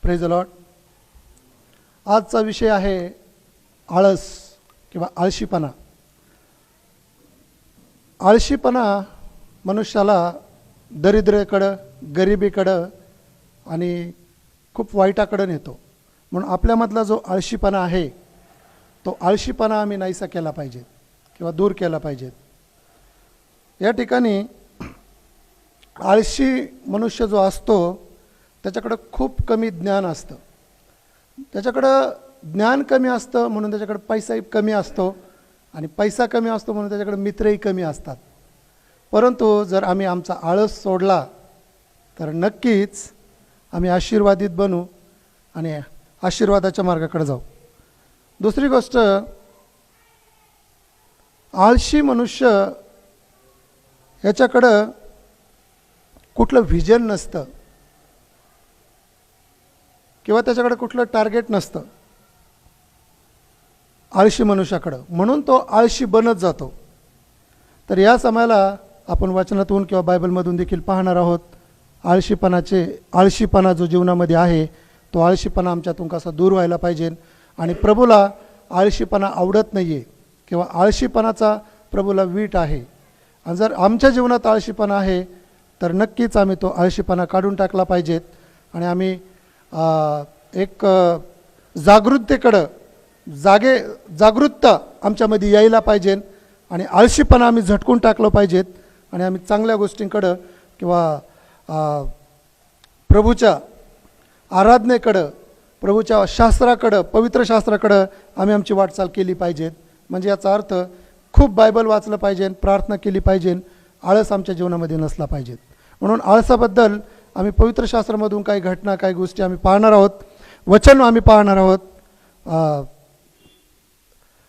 Praise the Lord. आजचा विषय आहे आळस किंवा आळशीपणा. आळशीपणा मनुष्याला दरिद्रेकडं, गरिबीकडं आणि खूप वाईटाकडं नेतो. म्हणून आपल्यामधला जो आळशीपणा आहे तो आळशीपणा आम्ही नाहीसा केला पाहिजे किंवा दूर केला पाहिजे. या ठिकाणी आळशी मनुष्य जो असतो त्याच्याकडं खूप कमी ज्ञान असतं. त्याच्याकडं ज्ञान कमी असतं म्हणून त्याच्याकडं पैसाही कमी असतो आणि पैसा कमी असतो म्हणून त्याच्याकडे मित्रही कमी असतात. परंतु जर आम्ही आमचा आळस सोडला तर नक्कीच आम्ही आशीर्वादित बनू आणि आशीर्वादाच्या मार्गाकडे जाऊ. दुसरी गोष्ट, आळशी मनुष्य याच्याकडं कुठलं व्हिजन नसतं किंवा त्याच्याकडे कुठलं टार्गेट नसतं आळशी मनुष्याकडं, म्हणून तो आळशी बनत जातो. तर या समयाला आपण वचनातून किंवा बायबलमधून देखील पाहणार आहोत आळशीपणा जो जीवनामध्ये आहे तो आळशीपणा आमच्यातून कसा दूर व्हायला पाहिजे. आणि प्रभूला आळशीपणा आवडत नाही आहे किंवा आळशीपणाचा प्रभूला वीट आहे. आणि जर आमच्या जीवनात आळशीपणा आहे तर नक्कीच आम्ही तो आळशीपणा काढून टाकला पाहिजेत आणि आम्ही एक जागरूकता आमच्यामध्ये यायला पाहिजे आणि आळशीपणा आम्ही झटकून टाकलं पाहिजेत आणि आम्ही चांगल्या गोष्टींकडं किंवा प्रभूच्या आराधनेकडं, प्रभूच्या शास्त्राकडं, पवित्र शास्त्राकडं आम्ही आमची वाटचाल केली पाहिजेत. म्हणजे याचा अर्थ खूप बायबल वाचलं पाहिजे, प्रार्थना केली पाहिजे, आळस आमच्या जीवनामध्ये नसला पाहिजेत. म्हणून आळसाबद्दल आम्ही पवित्र शास्त्रामधून काही घटना, काही गोष्टी आम्ही पाहणार आहोत, वचन आम्ही पाहणार आहोत.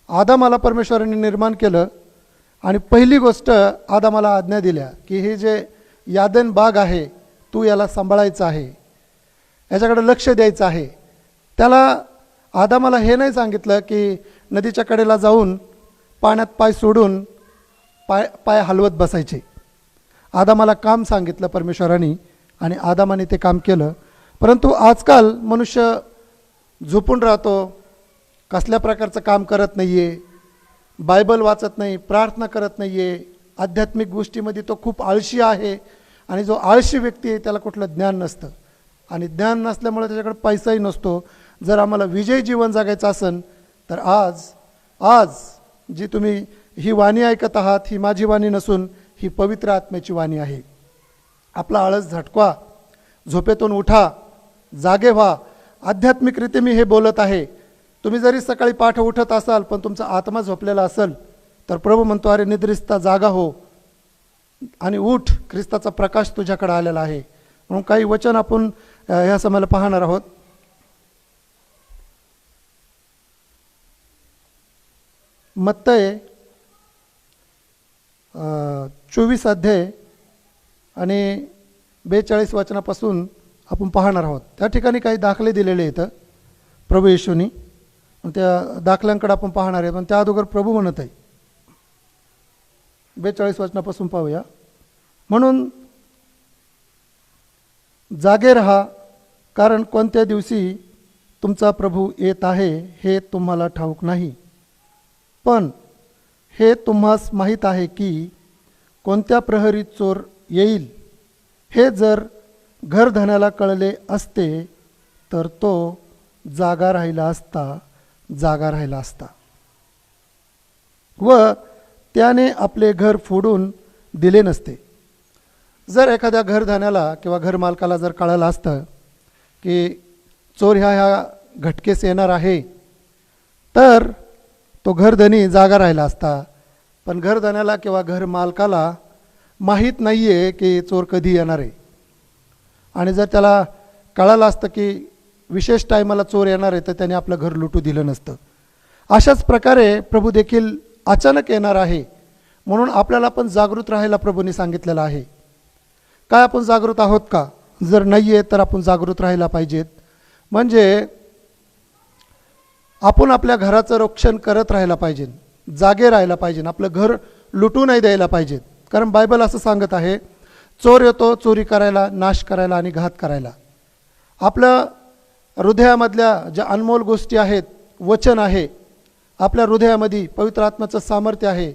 आदामाला परमेश्वराने निर्माण केलं आणि पहिली गोष्ट आदामाला आज्ञा दिल्या की हे जे यादेन बाग आहे तू याला सांभाळायचं आहे, याच्याकडे लक्ष द्यायचं आहे. त्याला आदामाला हे नाही सांगितलं की नदीच्या कडेला जाऊन पाण्यात पाय सोडून पाय हलवत बसायचे. आदामाला काम सांगितलं परमेश्वराने आणि आदामाने ते काम केलं. परंतु आजकाल मनुष्य झोपून राहतो, कसल्या प्रकारचं काम करत नाही आहे, बायबल वाचत नाही, प्रार्थना करत नाही आहे, आध्यात्मिक गोष्टीमध्ये तो खूप आळशी आहे. आणि जो आळशी व्यक्ती आहे त्याला कुठलं ज्ञान नसतं आणि ज्ञान नसल्यामुळे त्याच्याकडे पैसाही नसतो. जर आम्हाला विजयी जीवन जगायचं असेल तर आज जी तुम्ही ही वाणी ऐकत आहात ही माझी वाणी नसून ही पवित्र आत्म्याची वाणी आहे. आपला आळस झटकवा, झोपेतून उठा, जागे व्हा. आध्यात्मिकरीत्या मी हे बोलत आहे. तुम्ही जरी सकाळी पाठ उठत असाल पण तुमचा आत्मा झोपलेला असेल तर प्रभू म्हणतो, अरे निद्रिस्ता जागा हो आणि उठ, ख्रिस्ताचा प्रकाश तुझ्याकडे आलेला आहे. म्हणून काही वचन आपण ह्या समयाला पाहणार आहोत. मत्तय 24 अध्याय आणि 42 वचनापासून आपण पाहणार आहोत. त्या ठिकाणी काही दाखले दिलेले आहेत प्रभू येशूनी, त्या दाखल्यांकडे आपण पाहणार आहे. पण त्या अगोदर प्रभू म्हणत आहे 42 वचनापासून पाहूया. म्हणून जागे रहा, कारण कोणत्या दिवशी तुमचा प्रभू येत आहे हे तुम्हाला ठाऊक नाही. पण हे तुम्हास माहीत आहे की कोणत्या प्रहरी चोर येईल. हे जर घरधण्याला कळले असते तर तो जागा राहिला असता व त्याने आपले घर फोडून दिले नसते. जर एखाद्या घरधण्याला किंवा घरमालकाला जर कळलं असतं की चोर ह्या घटकेस येणार आहे तर तो घरधनी जागा राहिला असता. पण घरधण्याला किंवा घरमालकाला माहीत नाही आहे की चोर कधी येणार आहे. आणि जर त्याला कळलं असतं की विशेष टायमाला चोर येणार आहे तर त्याने आपलं घर लुटू दिलं नसतं. अशाच प्रकारे प्रभू देखील अचानक येणार आहे. म्हणून आपल्याला पण जागृत राहायला प्रभूने सांगितलेलं आहे. काय आपण जागृत आहोत का? जर नाही आहे तर आपण जागृत राहायला पाहिजेत. म्हणजे आपण आपल्या घराचं रक्षण करत राहायला पाहिजे, जागे राहायला पाहिजे, आपलं घर लुटू नाही द्यायला पाहिजे. कारण बायबल असं सांगत आहे, चोर येतो चोरी करायला, नाश करायला आणि घात करायला. आपलं हृदयामधल्या ज्या अनमोल गोष्टी आहेत, वचन आहे, आपल्या हृदयामध्ये पवित्र आत्म्याचं सामर्थ्य आहे,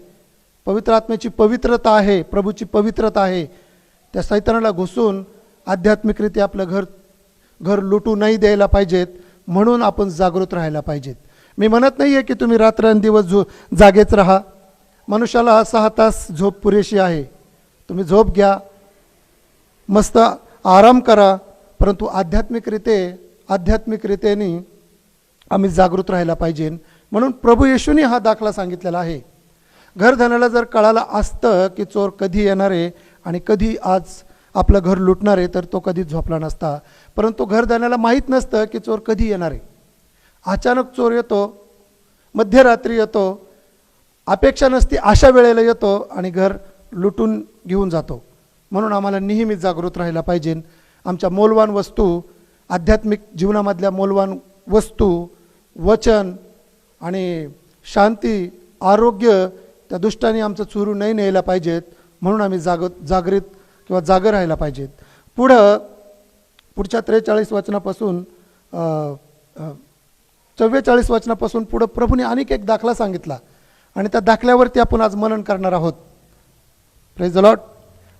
पवित्र आत्म्याची पवित्रता आहे, प्रभूची पवित्रता आहे, त्या सैतानाला घुसून आध्यात्मिकरित्या आपलं घर लुटू नाही द्यायला पाहिजेत. म्हणून आपण जागृत राहायला पाहिजेत. मी म्हणत नाही आहे की तुम्ही रात्रंदिवस जागेच राहा. मनुष्याला 6 तास झोप पुरेशी आहे. तुम्ही झोप घ्या, मस्त आराम करा, परंतु आध्यात्मिकरितेने आम्ही जागृत राहायला पाहिजे. म्हणून प्रभू येशूने हा दाखला सांगितलेला आहे. घरधनाला जर कळालं असतं की चोर कधी येणार आहे आणि कधी आज आपलं घर लुटणार आहे, तर तो कधीच झोपला नसता. परंतु घरधनाला माहीत नसतं की चोर कधी येणार आहे. अचानक चोर येतो, मध्यरात्री येतो, अपेक्षा नसती अशा वेळेला येतो आणि घर लुटून घेऊन जातो. म्हणून आम्हाला नेहमी जागृत राहायला पाहिजे. आमच्या मौल्यवान वस्तू, आध्यात्मिक जीवनामधल्या मौल्यवान वस्तू, वचन आणि शांती, आरोग्य त्या दुष्टाने आमचं चोरून नाही न्यायला पाहिजेत. म्हणून आम्ही जागृत किंवा जागर राहायला पाहिजेत. पुढच्या 43 वचनापासून 44 वचनापासून पुढं प्रभूने अनेक एक दाखला सांगितला आणि त्या दाखल्यावरती आपण आज मनन करणार आहोत. Praise the Lord.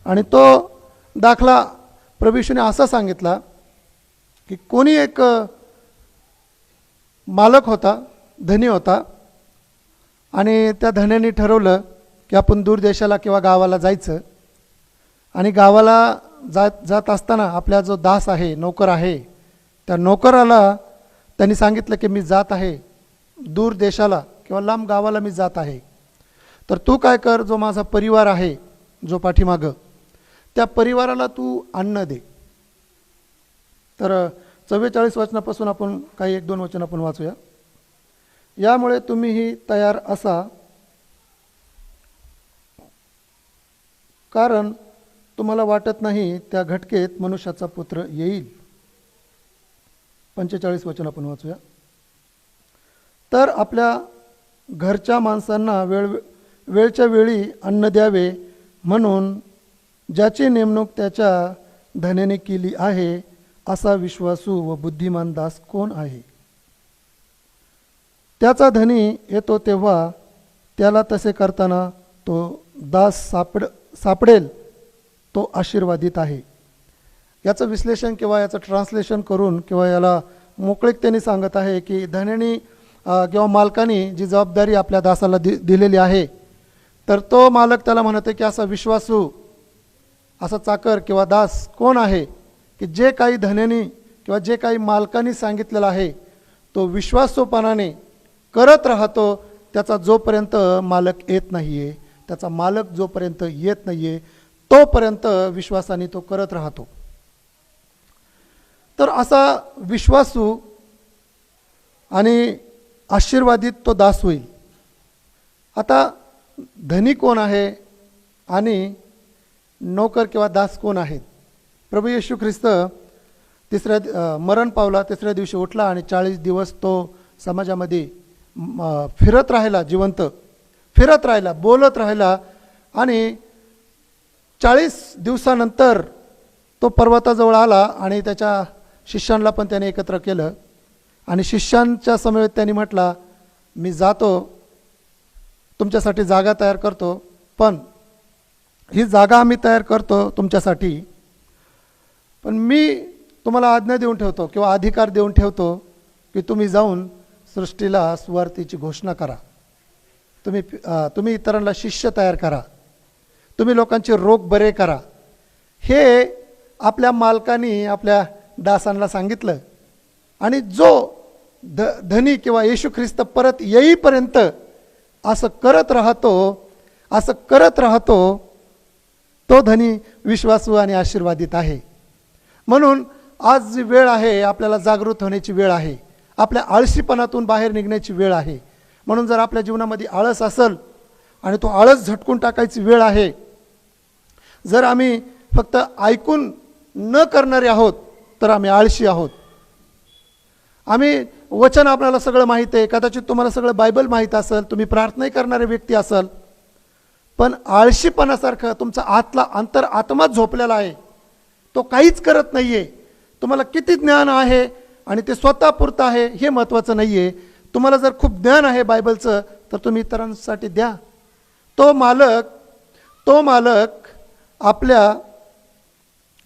आणि तो दाखला प्रभू येशूने असा सांगितला की कोणी एक मालक होता, धनी होता, आणि त्या धन्याने ठरवलं की आपण दूर देशाला किंवा गावाला जायचं. आणि गावाला जात असताना आपला जो दास आहे, नोकर आहे, त्या नोकराला त्यांनी सांगितलं की मी जात आहे दूर देशाला किंवा लांब गावाला मी जात आहे, तर तू काय कर, जो माझा परिवार आहे जो पाठीमागं, त्या परिवाराला तू अन्न दे. तर 44 वचनापासून आपण काही 1-2 वचन आपण वाचूया. यामुळे तुम्हीही तयार असा, कारण तुम्हाला वाटत नाही त्या घटकेत मनुष्याचा पुत्र येईल. 45 वचन आपण वाचूया. तर आपल्या घरच्या माणसांना वेळच्या वेळी अन्न द्यावे, म्हणून ज्याची नेमणूक त्याच्या धन्याने केली आहे असा विश्वासू व बुद्धिमान दास कोण आहे. त्याचा धनी येतो तेव्हा त्याला तसे करताना तो दास सापडेल तो आशीर्वादित आहे. याचं विश्लेषण किंवा याचं ट्रान्सलेशन करून किंवा याला मोकळीकतेने सांगत आहे की धन्याने किंवा मालकाने जी जबाबदारी आपल्या दासाला दिलेली आहे, तर तो मालक त्याला म्हणते की असा विश्वासू, असा चाकर किंवा दास कोण आहे की जे काही धन्याने किंवा जे काही मालकाने सांगितलेलं आहे तो विश्वासूपणाने करत राहतो. त्याचा जोपर्यंत मालक येत नाही आहे, त्याचा मालक जोपर्यंत येत नाही आहे, तोपर्यंत विश्वासाने तो करत राहतो. तर असा विश्वासू आणि आशीर्वादित तो दास होईल. आता धनी कोण आहे आणि नोकर किंवा दास कोण आहेत. प्रभू येशू ख्रिस्त मरण पावला, 3ऱ्या दिवशी उठला आणि 40 दिवस तो समाजामध्ये फिरत राहिला, जिवंत फिरत राहिला, बोलत राहिला. आणि 40 दिवसानंतर तो पर्वताजवळ आला आणि त्याच्या शिष्यांना पण त्याने एकत्र केलं आणि शिष्यांच्या समवेत त्यांनी म्हटला, मी जातो, तुमच्यासाठी जागा तयार करतो, पण ही जागा आम्ही तयार करतो तुमच्यासाठी, पण मी तुम्हाला आज्ञा देऊन ठेवतो किंवा अधिकार देऊन ठेवतो की तुम्ही जाऊन सृष्टीला सुवार्तेची घोषणा करा, तुम्ही इतरांना शिष्य तयार करा, तुम्ही लोकांचे रोग बरे करा. हे आपल्या मालकाने आपल्या दासांना सांगितलं. आणि जो धनी किंवा येशू ख्रिस्त परत येईपर्यंत असं करत राहतो, तो धनी विश्वासू आणि आशीर्वादित आहे. म्हणून आज जी वेळ आहे, आपल्याला जागृत होण्याची वेळ आहे, आपल्या आळशीपणातून बाहेर निघण्याची वेळ आहे. म्हणून जर आपल्या जीवनामध्ये आळस असेल आणि तो आळस झटकून टाकायची वेळ आहे. जर आम्ही फक्त ऐकून न करणारे आहोत तर आम्ही आळशी आहोत. आम्ही वचन आपल्याला सगळं माहीत आहे, कदाचित तुम्हाला सगळं बायबल माहीत असेल, तुम्ही प्रार्थनाही करणारे व्यक्ती असाल, पण आळशीपणासारखं तुमचा आतला आत्मा झोपलेला आहे, तो काहीच करत नाही आहे. तुम्हाला किती ज्ञान आहे आणि ते स्वतःपुरतं आहे हे महत्त्वाचं नाही आहे. तुम्हाला जर खूप ज्ञान आहे बायबलचं तर तुम्ही इतरांसाठी द्या. तो मालक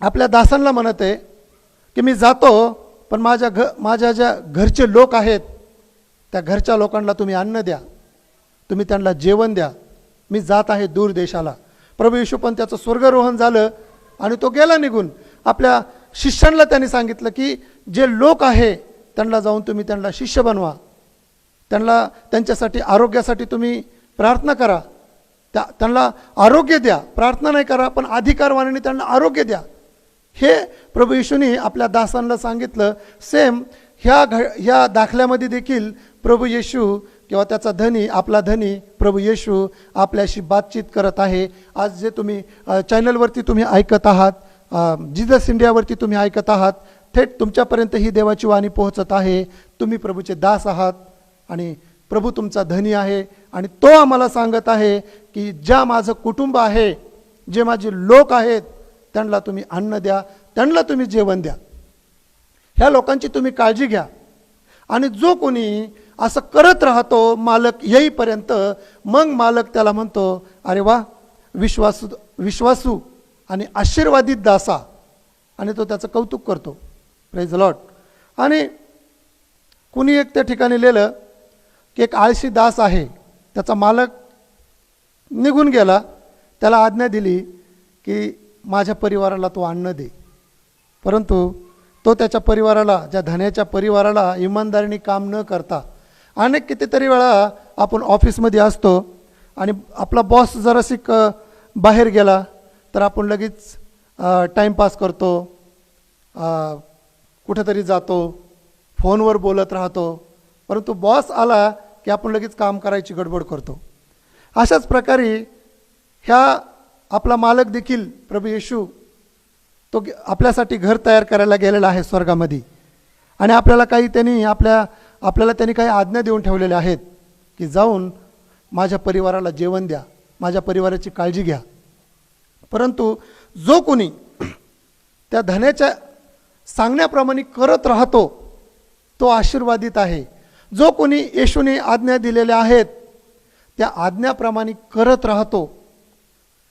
आपल्या दासांना म्हणत आहे की मी जातो, पण माझ्या ज्या घरचे लोक आहेत त्या घरच्या लोकांना तुम्ही अन्न द्या, तुम्ही त्यांना जेवण द्या. मी जात आहे दूर देशाला. प्रभू येशू पण त्याचं स्वर्गारोहण झालं आणि तो गेला निघून. आपल्या शिष्यांना त्यांनी सांगितलं की जे लोक आहे त्यांना जाऊन तुम्ही त्यांना शिष्य बनवा, त्यांच्यासाठी आरोग्यासाठी तुम्ही प्रार्थना करा, त्यांना आरोग्य द्या. प्रार्थना नाही करा पण अधिकारवाणीने त्यांना आरोग्य द्या. हे प्रभू येशूने आपल्या दासांना सांगितलं. सेम ह्या दाखल्यामध्ये देखील प्रभू येशू किंवा त्याचा धनी, आपला धनी प्रभू येशू आपल्याशी बातचीत करत आहे. आज जे तुम्ही चॅनलवरती तुम्ही ऐकत आहात, जीजस इंडियावरती तुम्ही ऐकत आहात, थेट तुमच्यापर्यंत ही देवाची वाणी पोहोचत आहे. तुम्ही प्रभूचे दास आहात आणि प्रभू तुमचा धनी आहे. आणि तो आम्हाला सांगत आहे की ज्या माझं कुटुंब आहे, जे माझे लोक आहेत, त्यांना तुम्ही अन्न द्या, त्यांना तुम्ही जेवण द्या. ह्या लोकांची तुम्ही काळजी घ्या. आणि जो कोणी असं करत राहतो मालक येईपर्यंत, मग मालक त्याला म्हणतो, अरे वा, विश्वासू आणि आशीर्वादित दासा. आणि तो त्याचं कौतुक करतो. Praise the Lord. आणि कुणी एक त्या ठिकाणी लिहिलं की एक आळशी दास आहे, त्याचा मालक निघून गेला, त्याला आज्ञा दिली की माझ्या परिवाराला तो अन्न दे. परंतु तो त्याच्या परिवाराला, ज्या धन्याच्या परिवाराला इमानदारीने काम न करता, अनेक कितीतरी वेळा आपण ऑफिसमध्ये असतो आणि आपला बॉस जराशी बाहेर गेला तर आपण लगेच टाईमपास करतो, कुठेतरी जातो, फोनवर बोलत राहतो. परंतु बॉस आला की आपण लगेच काम करायची गडबड करतो. अशाच प्रकारे आपला मालक देखील प्रभू येशू तो आपल्यासाठी घर तयार करायला गेलेला आहे स्वर्गामध्ये. आणि आपल्याला त्यांनी काही आज्ञा देऊन ठेवलेल्या आहेत की जाऊन माझ्या परिवाराला जेवण द्या, माझ्या परिवाराची काळजी घ्या. परंतु जो कोणी त्या धन्याच्या सांगण्याप्रमाणे करत राहतो तो आशीर्वादित आहे. जो कोणी येशूने आज्ञा दिलेल्या आहेत त्या आज्ञाप्रमाणे करत राहतो,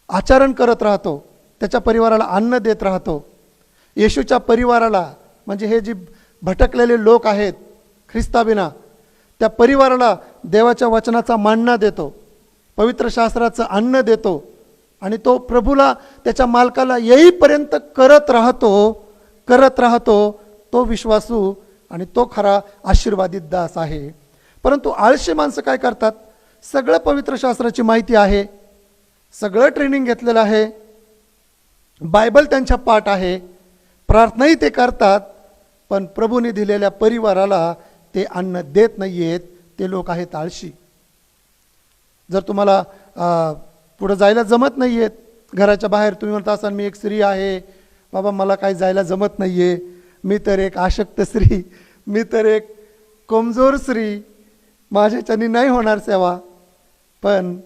आचरण करत राहतो, त्याच्या परिवाराला अन्न देत राहतो. येशूच्या परिवाराला, म्हणजे हे जे भटकलेले लोक आहेत ख्रिस्ताविना, त्या परिवाराला देवाच्या वचनाचा मानना देतो, पवित्र शास्त्राचं अन्न देतो. आणि तो प्रभूला, त्याच्या मालकाला येईपर्यंत करत राहतो. तो विश्वासू आणि तो खरा आशीर्वादित दास आहे. परंतु आळशी माणसं काय करतात? सगळं पवित्र शास्त्राची माहिती आहे, सगळं ट्रेनिंग घेतलेलं आहे, बायबल त्यांच्या पाठ आहे, प्रार्थनाही ते करतात, पण प्रभूने दिलेल्या परिवाराला ते अन्न देत नाही आहेत. ते लोक आहेत आळशी. जर तुम्हाला पुढं जायला जमत नाही आहेत, घराच्या बाहेर तुम्ही म्हणता असाल मी एक स्त्री आहे, बाबा मला काही जायला जमत नाही आहे, मी तर एक आशक्त स्त्री, मी तर एक कमजोर स्त्री, माझ्याच्यानी नाही होणार सेवा. पण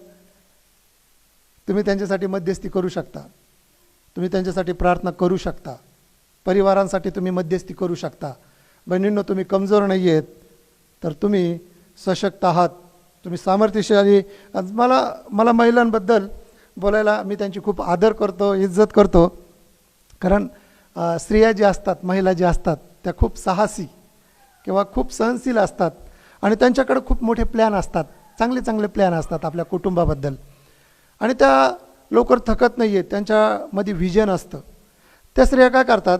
तुम्ही त्यांच्यासाठी मध्यस्थी करू शकता, तुम्ही त्यांच्यासाठी प्रार्थना करू शकता, परिवारांसाठी तुम्ही मध्यस्थी करू शकता. बहिणींनो, तुम्ही कमजोर नाही आहेत तर तुम्ही सशक्त आहात, तुम्ही सामर्थ्यशाली. मला महिलांबद्दल बोलायला मी त्यांची खूप आदर करतो, इज्जत करतो. कारण स्त्रिया ज्या असतात, महिला ज्या असतात, त्या खूप साहसी किंवा खूप सहनशील असतात आणि त्यांच्याकडे खूप मोठे प्लॅन असतात, चांगले चांगले प्लॅन असतात आपल्या कुटुंबाबद्दल. आणि त्या लवकर थकत नाही आहेत, त्यांच्यामध्ये व्हिजन असतं. त्या स्त्रिया काय करतात?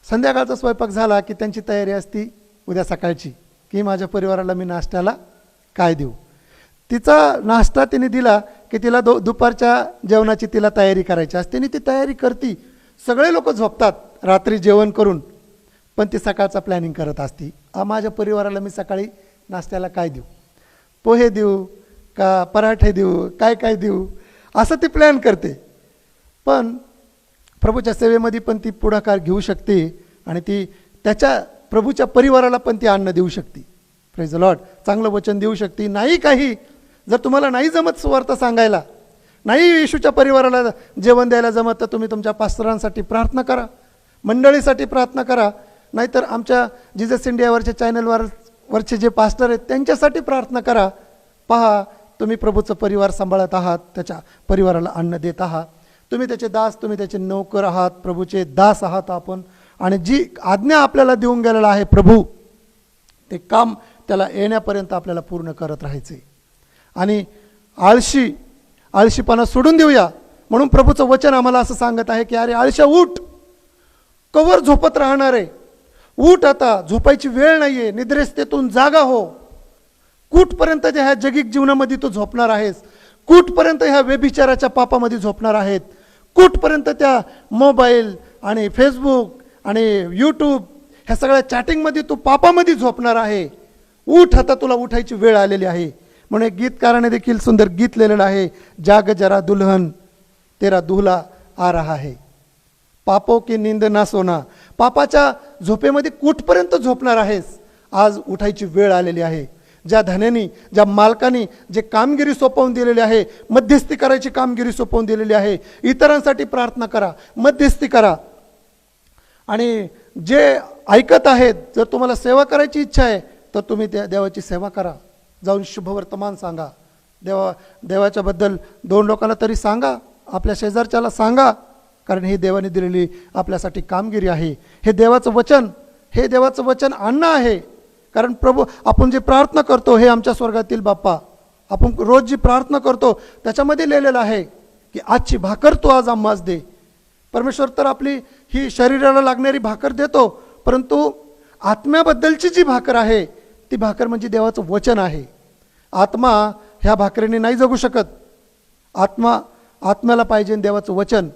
संध्याकाळचा स्वयंपाक झाला की त्यांची तयारी असती उद्या सकाळची, की माझ्या परिवाराला मी नाश्त्याला काय देऊ. तिचा नाश्ता तिने दिला की तिला दुपारच्या जेवणाची तिला तयारी करायची असते आणि ती तयारी करती. सगळे लोक झोपतात रात्री जेवण करून, पण ती सकाळचा प्लॅनिंग करत असती, माझ्या परिवाराला मी सकाळी नाश्त्याला काय देऊ, पोहे देऊ का पराठे देऊ, काय देऊ, असं ती प्लॅन करते. पण प्रभूच्या सेवेमध्ये पण ती पुढाकार घेऊ शकते आणि ती त्याच्या प्रभूच्या परिवाराला पण ती अन्न देऊ शकते. Praise the Lord. चांगलं वचन देऊ शकते. नाही काही जर तुम्हाला नाही जमत सुवार्थ सांगायला, नाही येशूच्या परिवाराला जेवण द्यायला जमत, तर तुम्ही तुमच्या पास्टरांसाठी प्रार्थना करा, मंडळीसाठी प्रार्थना करा. नाहीतर आमच्या जीजस इंडियावरच्या चॅनलवरचे जे पास्टर आहेत त्यांच्यासाठी प्रार्थना करा. पहा, तुम्ही प्रभूचं परिवार सांभाळत आहात, त्याच्या परिवाराला अन्न देत आहात, तुम्ही त्याचे दास, तुम्ही त्याचे नौकर आहात, प्रभूचे दास आहात आपण. आणि जी आज्ञा आपल्याला देऊन गेलेला आहे प्रभू, ते काम त्याला येण्यापर्यंत आपल्याला पूर्ण करत राहायचे. आणि आळशीपणा सोडून देऊया. म्हणून प्रभूचं वचन आम्हाला असं सांगत आहे की अरे आळशा उठ, कवर झोपत राहणार आहे, उठ, आता झोपायची वेळ नाही आहे, निद्रेस्थेतून जागा हो. कुठपर्यंत ह्या जगिक जीवनामध्ये तू झोपणार आहेस? कुठपर्यंत ह्या व्यभिचाराच्या पापामध्ये झोपणार आहेत? कुठपर्यंत त्या मोबाईल आणि फेसबुक आणि यूट्यूब ह्या सगळ्या चॅटिंगमध्ये तू पापामध्ये झोपणार आहे? उठ, आता तुला उठायची वेळ आलेली आहे. म्हणून एक गीतकाराने देखील सुंदर गीत लिहिलेलं आहे, जाग जरा दुल्हन तेरा दूल्हा आ रहा है, पापों की नींद ना सोना. पापाच्या झोपेमध्ये कुठपर्यंत झोपणार आहेस? आज उठायची वेळ आलेली आहे. ज्या धन्यानी, ज्या मालकानी जे कामगिरी सोपवून दिलेली आहे, मध्यस्थी करायची कामगिरी सोपवून दिलेली आहे, इतरांसाठी प्रार्थना करा, मध्यस्थी करा. आणि जे ऐकत आहेत, जर तुम्हाला सेवा करायची इच्छा आहे तर तुम्ही त्या देवाची सेवा करा. जाऊन शुभवर्तमान सांगा, देवाच्याबद्दल 2 लोकांना तरी सांगा, आपल्या शेजारच्याला सांगा, कारण ही देवाने दिलेली आपल्यासाठी कामगिरी आहे. हे देवाचं वचन अन्न आहे. कारण प्रभू, आपण जे प्रार्थना करतो, हे आमच्या स्वर्गातील बाप्पा, आपण रोज जी प्रार्थना करतो त्याच्यामध्ये लिहिलेलं आहे की आजची भाकर तू आज आम्हास दे. परमेश्वर तर आपली ही शरीराला लागणारी भाकर देतो, परंतु आत्म्याबद्दलची जी भाकर आहे ती भाकर म्हणजे देवाचं वचन आहे. आत्मा ह्या भाकरीने नाही जगू शकत. आत्म्याला पाहिजे देवाचं वचन,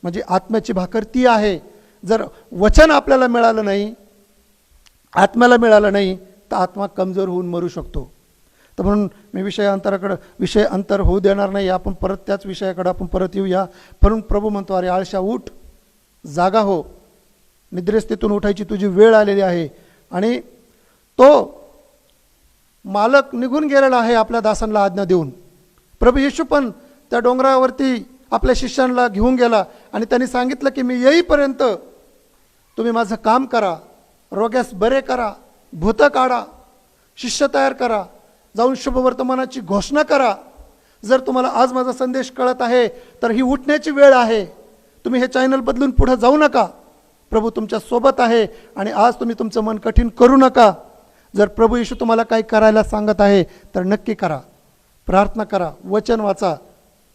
म्हणजे आत्म्याची भाकर ती आहे. जर वचन आपल्याला मिळालं नाही, आत्म्याला मिळालं नाही, तर आत्मा कमजोर होऊन मरू शकतो. तर म्हणून मी विषय अंतर होऊ देणार नाही. आपण परत त्याच विषयाकडे आपण परत येऊया. म्हणून प्रभू म्हणतो, अरे आळशा उठ, जागा हो, निद्रेस्थितून उठायची तुझी वेळ आलेली आहे. आणि तो मालक निघून गेलेला आहे आपल्या दासांना आज्ञा देऊन. प्रभू येशू पण त्या डोंगरावरती आपल्या शिष्यांना घेऊन गेला आणि त्यांनी सांगितलं की मी येईपर्यंत तुम्ही माझं काम करा, रोग्यास बरे करा, भूतं काढा, शिष्य तयार करा, जाऊन शुभवर्तमानाची घोषणा करा. जर तुम्हाला आज माझा संदेश कळत आहे तर ही उठण्याची वेळ आहे. तुम्ही हे चॅनल बदलून पुढे जाऊ नका. प्रभू तुमच्या सोबत आहे आणि आज तुम्ही तुमचं मन कठीण करू नका. जर प्रभू येशू तुम्हाला काही करायला सांगत आहे तर नक्की करा, प्रार्थना करा, वचन वाचा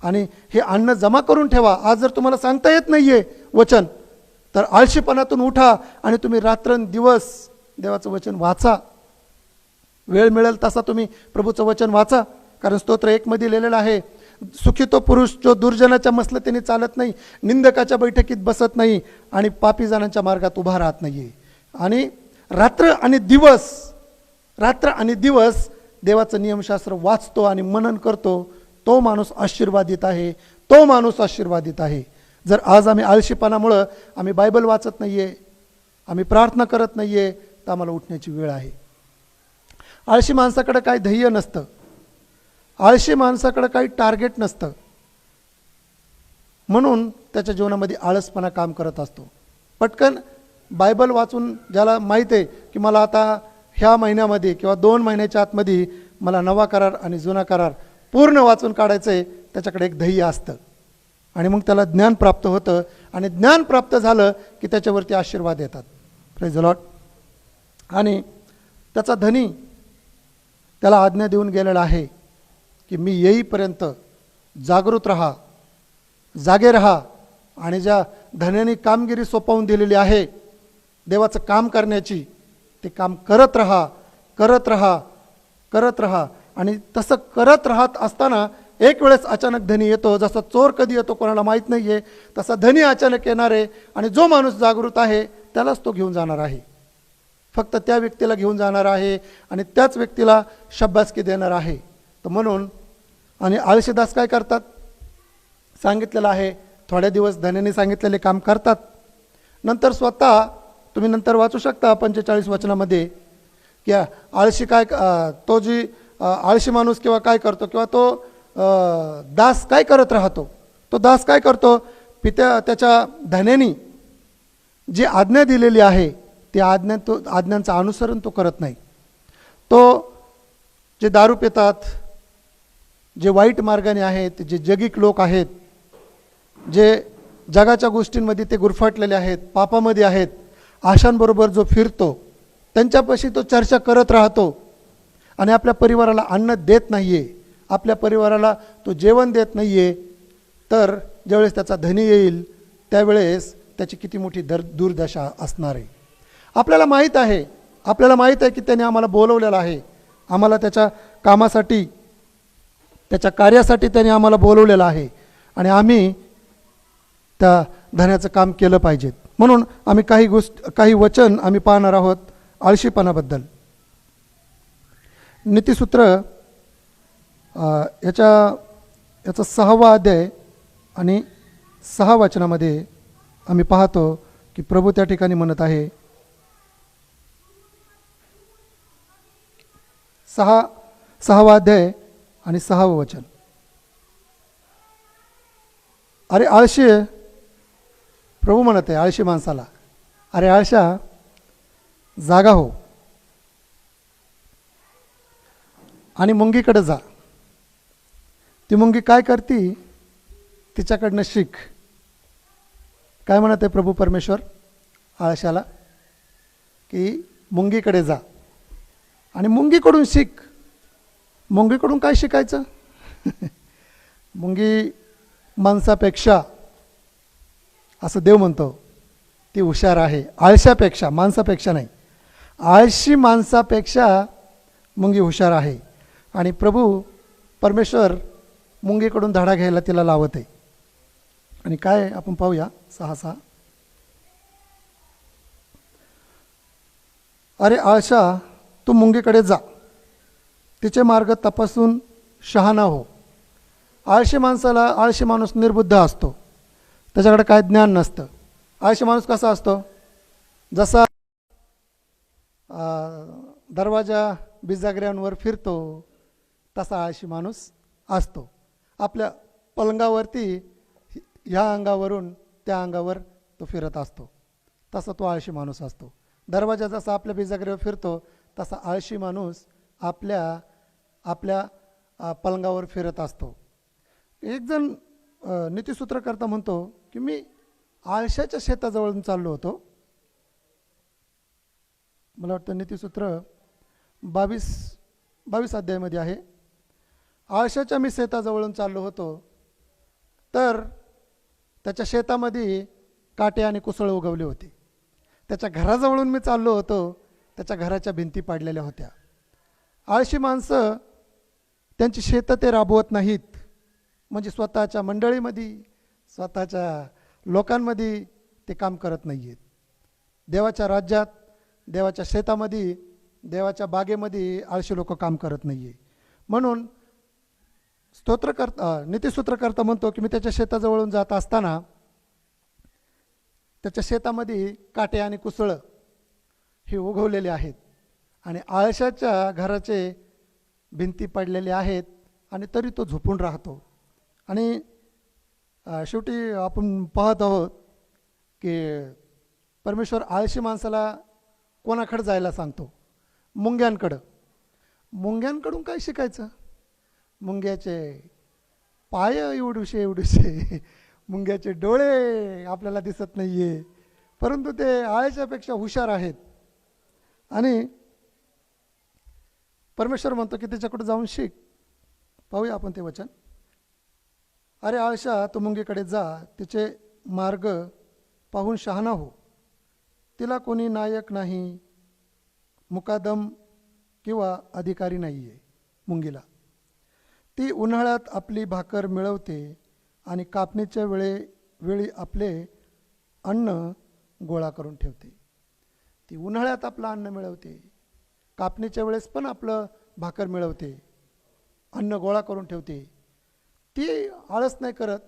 आणि हे अन्न जमा करून ठेवा. आज जर तुम्हाला सांगता येत नाही आहे वचन, तर आळशीपणातून उठा आणि तुम्ही रात्रंदिवस देवाचं वचन वाचा. वेळ मिळेल तसा तुम्ही प्रभूचं वचन वाचा. कारण स्तोत्र 1 मध्ये लिहिलेलं आहे, सुखी तो पुरुष जो दुर्जनाच्या मसलतीने चालत नाही, निंदकाच्या बैठकीत बसत नाही आणि पापी जणांच्या मार्गात उभा राहत नाही. आणि रात्र आणि दिवस देवाचं नियमशास्त्र वाचतो आणि मनन करतो, तो माणूस आशीर्वादित आहे. जर आज आम्ही आळशीपणामुळं आम्ही बायबल वाचत नाही आहे, आम्ही प्रार्थना करत नाही आहे, तर आम्हाला उठण्याची वेळ आहे. आळशी माणसाकडे काही ध्येय नसतं, आळशी माणसाकडे काही टार्गेट नसतं, म्हणून त्याच्या जीवनामध्ये आळसपणा काम करत असतो. पटकन बायबल वाचून, ज्याला माहीत आहे की मला आता ह्या महिन्यामध्ये किंवा 2 महिन्याच्या आतमध्ये मला नवा करार आणि जुना करार पूर्ण वाचून काढायचं आहे, त्याच्याकडे एक ध्येय असतं आणि मग त्याला ज्ञान प्राप्त होतं आणि ज्ञान प्राप्त झालं की त्याच्यावरती आशीर्वाद येतात. Praise the Lord. आणि त्याचा धनी त्याला आज्ञा देऊन गेलेला आहे की मी येईपर्यंत जागृत राहा, जागे राहा. आणि ज्या धन्याने कामगिरी सोपवून दिलेली आहे देवाचं काम करण्याची, ते काम करत राहा. आणि तसं करत राहत असताना एक वेळेस अचानक धनी येतो. जसा चोर कधी येतो कोणाला माहीत नाही आहे, तसा धनी अचानक येणार आहे आणि जो माणूस जागृत आहे त्यालाच तो घेऊन जाणार आहे. फक्त त्या व्यक्तीला घेऊन जाणार आहे आणि त्याच व्यक्तीला शाबासकी देणार आहे. तर म्हणून आणि आळशीदास काय करतात सांगितलेलं आहे, थोड्या दिवस धन्याने सांगितलेले काम करतात, नंतर स्वतः तुम्ही नंतर वाचू शकता 45 वचनामध्ये की आळशी तो जी आळशी माणूस किंवा काय करतो, किंवा तो दास काय करत राहतो. तो दास काय करतो, त्याच्या धन्यानी जी आज्ञा दिलेली आहे ते आज्ञांचं अनुसरण तो करत नाही. तो जे दारू पितात, जे वाईट मार्गाने आहेत, जे जगिक लोक आहेत, जे जगाच्या गोष्टींमध्ये ते गुरफटलेले आहेत, पापामध्ये आहेत, आशांबरोबर जो फिरतो, त्यांच्यापाशी तो चर्चा करत राहतो आणि आपल्या परिवाराला अन्न देत नाही आहे, आपल्या परिवाराला तो जेवण देत नाही आहे, तर ज्यावेळेस त्याचा धनी येईल त्यावेळेस त्याची किती मोठी दुर्दशा असणार आहे. आपल्याला माहीत आहे की त्याने आम्हाला बोलवलेलं आहे, आम्हाला त्याच्या कामासाठी, त्याच्या कार्यासाठी त्याने आम्हाला बोलवलेलं आहे आणि आम्ही त्या धन्याचं काम केलं पाहिजेत. म्हणून आम्ही काही वचन आम्ही पाहणार आहोत आळशीपणाबद्दल. नीतिसूत्र याचा 6वा अध्याय आणि 6 वचनामध्ये आम्ही पाहतो की प्रभू त्या ठिकाणी म्हणत आहे, 6वा अध्याय आणि 6वं वचन. अरे आळशी, प्रभू म्हणत आहे आळशी माणसाला, अरे आळशा जागा हो आणि मुंगीकडे जा. ती मुंगी काय करती तिच्याकडनं शिक. काय म्हणत आहे प्रभू परमेश्वर आळशाला, की मुंगीकडे जा आणि मुंगीकडून शिक. मुंगीकडून काय शिकायचं? मुंगी माणसापेक्षा, असं देव म्हणतो, ती हुशार आहे आळशापेक्षा, माणसापेक्षा नाही. आळशी माणसापेक्षा मुंगी हुशार आहे आणि प्रभू परमेश्वर मुंगीकडून धडा घ्यायला तिला लावत आहे. आणि काय आपण पाहूया 6:6. अरे आळशा, तू मुंगीकडे जा, तिचे मार्ग तपासून शहाणा हो. आळशी माणूस निर्बुद्ध असतो, त्याच्याकडे काय ज्ञान नसतं. आळशी माणूस कसा असतो? जसा दरवाजा बिजागऱ्यांवर फिरतो तसा आळशी माणूस असतो. आपल्या पलंगावरती ह्या अंगावरून त्या अंगावर तो फिरत असतो, तसा तो आळशी माणूस असतो. दरवाजा जसा आपल्या बिजागऱ्यावर फिरतो तसा आळशी माणूस आपल्या पलंगावर फिरत असतो. एक जण नीतिसूत्रकर्ता म्हणतो की मी आळशाच्या शेताजवळून चाललो होतो. मला वाटतं नीतिसूत्र 22 अध्यायामध्ये आहे. आळशाच्या मी शेताजवळून चाललो होतो, तर त्याच्या शेतामध्ये काटे आणि कुसळ उगवले होते. त्याच्या घराजवळून मी चाललो होतो, त्याच्या घराच्या भिंती पाडलेल्या होत्या. आळशी माणसं त्यांची शेतं ते राबवत नाहीत, म्हणजे स्वतःच्या मंडळीमध्ये, स्वतःच्या लोकांमध्ये ते काम करत नाही आहेत. देवाच्या राज्यात, देवाच्या शेतामध्ये, देवाच्या बागेमध्ये आळशी लोक काम करत नाही आहे. म्हणून नीतिसूत्रकर्ता म्हणतो की मी त्याच्या शेताजवळून जात असताना त्याच्या शेतामध्ये काटे आणि कुसळ हे उगवलेले आहेत आणि आळशाच्या घराचे भिंती पडलेले आहेत आणि तरी तो झोपून राहतो. आणि शेवटी आपण पाहत आहोत की परमेश्वर आळशी माणसाला कोणाकडे जायला सांगतो? मुंग्यांकडं. मुंग्यांकडून काय शिकायचं? मुंग्याचे पाय एवढूशे, मुंग्याचे डोळे आपल्याला दिसत नाही आहे, परंतु ते आळशापेक्षा हुशार आहेत. आणि परमेश्वर म्हणतो की त्याच्याकडे जाऊन शिक. पाहूया आपण ते वचन. अरे आळशा, तू मुंगीकडे जा, तिचे मार्ग पाहून शहाणा हो. तिला कोणी नायक नाही, मुकादम किंवा अधिकारी नाही आहे. मुंगीला ती उन्हाळ्यात आपली भाकर मिळवते आणि कापणीच्या वेळी आपले अन्न गोळा करून ठेवते. ती उन्हाळ्यात आपलं अन्न मिळवते, कापणीच्या वेळेस पण आपलं भाकर मिळवते, अन्न गोळा करून ठेवते. ती आळस नाही करत.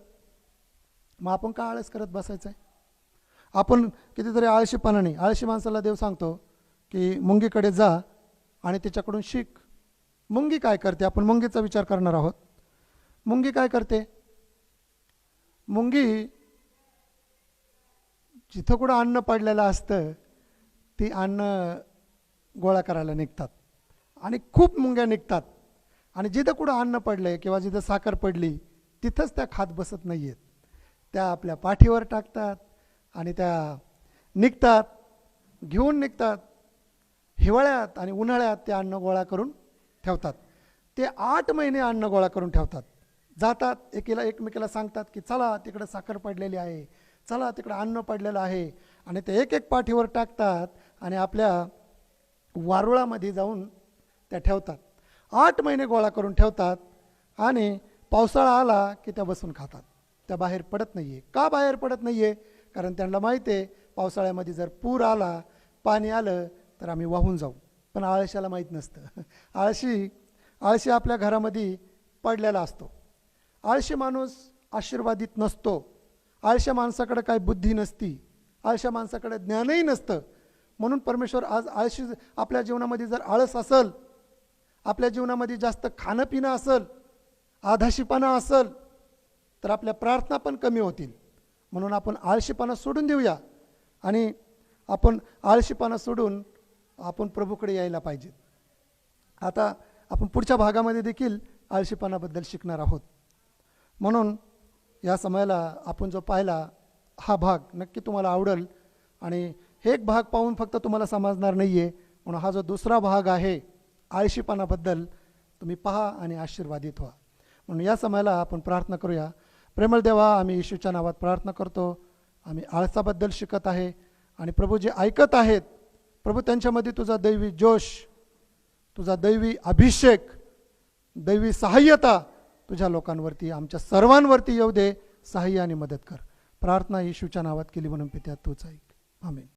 मग आपण का आळस करत बसायचं आहे? आपण कितीतरी आळशीपणाने, आळशी माणसाला देव सांगतो की मुंगीकडे जा आणि तिच्याकडून शिक. मुंगी काय करते? आपण मुंगीचा विचार करणार आहोत. मुंगी काय करते? मुंगी जिथं कुठं अन्न पडलेलं असतं ती अन्न गोळा करायला निघतात आणि खूप मुंग्या निघतात आणि जिथं कुठं अन्न पडलं किंवा जिथं साखर पडली तिथंच त्या खात बसत नाही आहेत. त्या आपल्या पाठीवर टाकतात आणि त्या निघतात, घेऊन निघतात. हिवाळ्यात आणि उन्हाळ्यात ते अन्न गोळा करून ठेवतात. ते 8 महिने अन्न गोळा करून ठेवतात. जातात एकमेकाला सांगतात की चला तिकडं साखर पडलेली आहे, चला तिकडं अन्न पडलेलं आहे, आणि ते एक पाठीवर टाकतात आणि आपल्या वारुळामध्ये जाऊन त्या ठेवतात. 8 महिने गोळा करून ठेवतात आणि पावसाळा आला की त्या बसून खातात. त्या बाहेर पडत नाही आहे. का बाहेर पडत नाही आहे? कारण त्यांना माहिती आहे पावसाळ्यामध्ये जर पूर आला, पाणी आलं तर आम्ही वाहून जाऊ. पण आळशाला माहीत नसतं. आळशी आपल्या घरामध्ये पडलेला असतो. आळशी माणूस आशीर्वादित नसतो. आळशा माणसाकडे काय बुद्धी नसती, आळशा माणसाकडे ज्ञानही नसतं. म्हणून परमेश्वर आज आपल्या जीवनामध्ये जर आळस असेल, आपल्या जीवनामध्ये जास्त खाणं पिणं असेल, आधाशीपणा असेल, तर आपल्या प्रार्थना पण कमी होतील. म्हणून आपण आळशीपणा सोडून देऊया आणि आपण आळशीपणा सोडून आपण प्रभूकडे यायला पाहिजे. आता आपण पुढच्या भागामध्ये देखील आळशीपणाबद्दल शिकणार आहोत. म्हणून या समयाला आपण जो पाहिला हा भाग नक्की तुम्हाला आवडेल आणि हे एक भाग पाहून फक्त तुम्हाला समजणार नाही आहे. म्हणून हा जो दुसरा भाग आहे आळशीपणाबद्दल तुम्ही पहा आणि आशीर्वादित व्हा. म्हणून या समयाला आपण प्रार्थना करूया. प्रेमळ देवा, आम्ही येशूच्या नावात प्रार्थना करतो. आम्ही आळसाबद्दल शिकत आहे आणि प्रभू जे ऐकत आहेत, प्रभू त्यांच्यामध्ये तुझा दैवी जोश, तुझा दैवी अभिषेक, दैवी सहाय्यता तुझ्या लोकांवरती, आमच्या सर्वांवरती येऊ दे. सहाय्य आणि मदत कर. प्रार्थना येशूच्या नावात केली म्हणून पित्या तूच ऐक. आमेन.